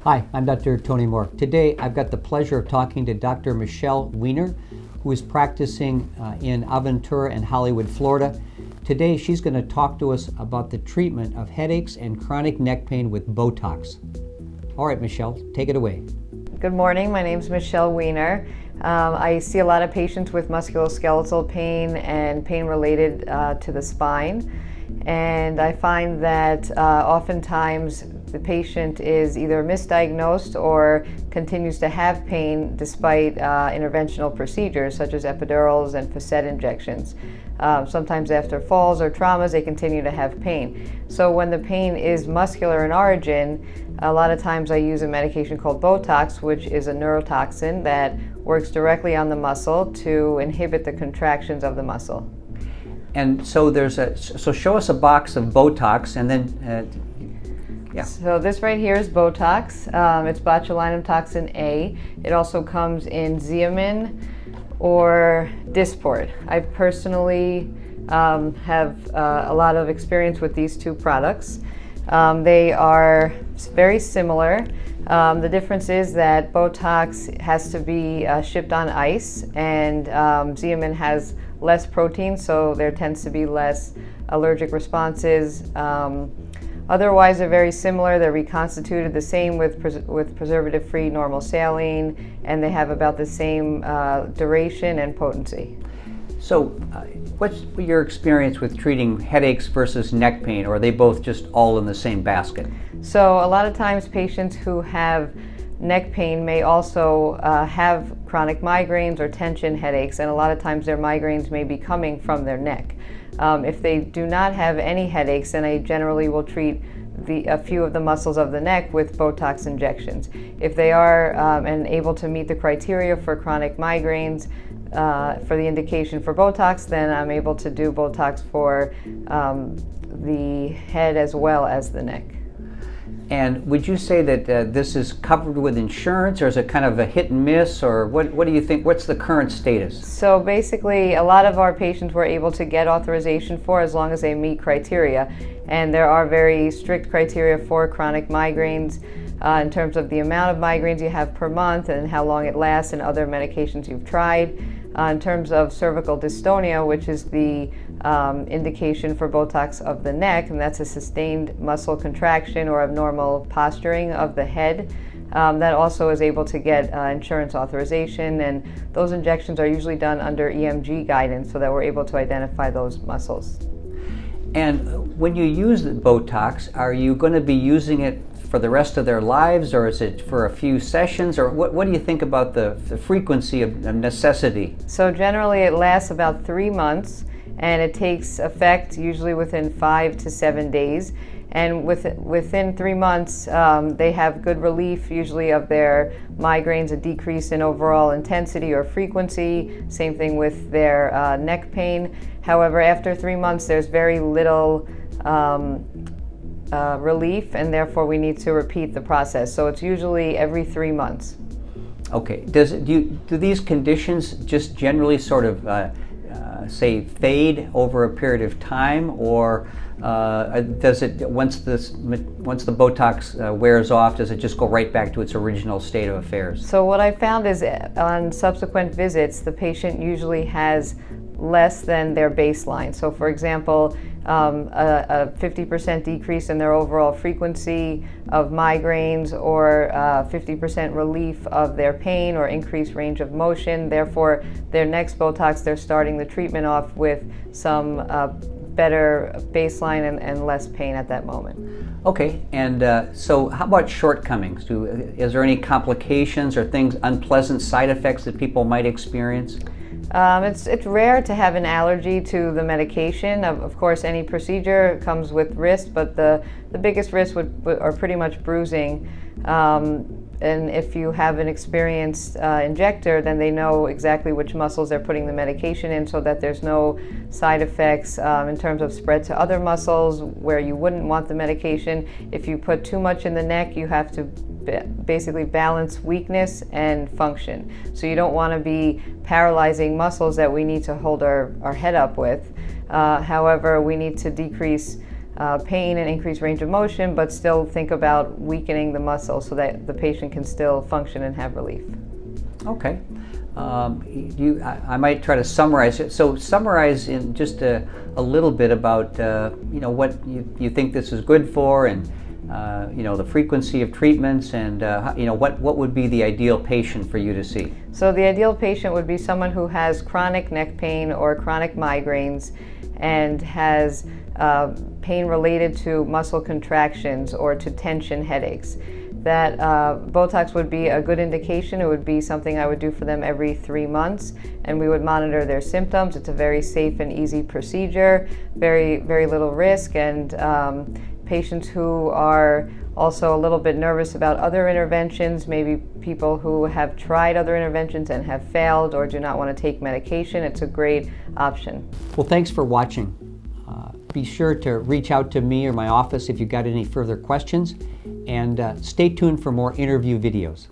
Hi, I'm Dr. Tony Mork. Today I've got the pleasure of talking to Dr. Michelle Weiner, who is practicing in Aventura and Hollywood, Florida. Today she's going to talk to us about the treatment of headaches and chronic neck pain with Botox. All right, Michelle, take it away. Good morning, my name is Michelle Weiner. I see a lot of patients with musculoskeletal pain and pain related to the spine. And I find that oftentimes the patient is either misdiagnosed or continues to have pain despite interventional procedures such as epidurals and facet injections. Sometimes after falls or traumas, they continue to have pain. So when the pain is muscular in origin, a lot of times I use a medication called Botox, which is a neurotoxin that works directly on the muscle to inhibit the contractions of the muscle. And so so show us a box of Botox, and then yeah. So this right here is Botox. It's botulinum toxin A. It also comes in Xeomin or Dysport. I personally have a lot of experience with these two products. They are very similar. The difference is that Botox has to be shipped on ice, and Xeomin has less protein, so there tends to be less allergic responses. Otherwise, they're very similar. They're reconstituted the same with preservative-free normal saline, and they have about the same duration and potency. So what's your experience with treating headaches versus neck pain, or are they both just all in the same basket? So a lot of times patients who have neck pain may also have chronic migraines or tension headaches, and a lot of times their migraines may be coming from their neck. If they do not have any headaches, then I generally will treat a few of the muscles of the neck with Botox injections. If they are and able to meet the criteria for chronic migraines for the indication for Botox, then I'm able to do Botox for the head as well as the neck. And would you say that this is covered with insurance, or is it kind of a hit and miss, or what do you think? What's the current status? So basically, a lot of our patients we're able to get authorization for as long as they meet criteria. And there are very strict criteria for chronic migraines in terms of the amount of migraines you have per month and how long it lasts and other medications you've tried. In terms of cervical dystonia, which is the indication for Botox of the neck, and that's a sustained muscle contraction or abnormal posturing of the head, that also is able to get insurance authorization, and those injections are usually done under EMG guidance so that we're able to identify those muscles. And when you use the Botox, are you going to be using it for the rest of their lives, or is it for a few sessions, or what do you think about the frequency of necessity? So generally it lasts about 3 months, and it takes effect usually within 5 to 7 days. And within 3 months, they have good relief usually of their migraines, a decrease in overall intensity or frequency. Same thing with their neck pain. However, after 3 months, there's very little relief, and therefore we need to repeat the process. So it's usually every 3 months. Okay. Do these conditions just generally sort of say fade over a period of time, or does it once the Botox wears off, does it just go right back to its original state of affairs? So what I found is on subsequent visits, the patient usually has less than their baseline. So for example, a 50% decrease in their overall frequency of migraines, or 50% relief of their pain or increased range of motion. Therefore, their next Botox, they're starting the treatment off with some better baseline and less pain at that moment. Okay, and so how about shortcomings? Is there any complications or unpleasant side effects that people might experience? It's rare to have an allergy to the medication. Of course, any procedure comes with risk, but the biggest risks are pretty much bruising. And if you have an experienced injector, then they know exactly which muscles they're putting the medication in, so that there's no side effects in terms of spread to other muscles where you wouldn't want the medication. If you put too much in the neck, you have to basically balance weakness and function. So you don't want to be paralyzing muscles that we need to hold our head up with. However, we need to decrease pain and increased range of motion, but still think about weakening the muscle so that the patient can still function and have relief. Okay. I might try to summarize it. So summarize in just a little bit about what you think this is good for, and the frequency of treatments, and what would be the ideal patient for you to see. So the ideal patient would be someone who has chronic neck pain or chronic migraines and has pain related to muscle contractions or to tension headaches. That Botox would be a good indication. It would be something I would do for them every 3 months, and we would monitor their symptoms. It's a very safe and easy procedure, very, very little risk, and patients who are also a little bit nervous about other interventions, maybe people who have tried other interventions and have failed or do not want to take medication, it's a great option. Well, thanks for watching. Be sure to reach out to me or my office if you've got any further questions, and stay tuned for more interview videos.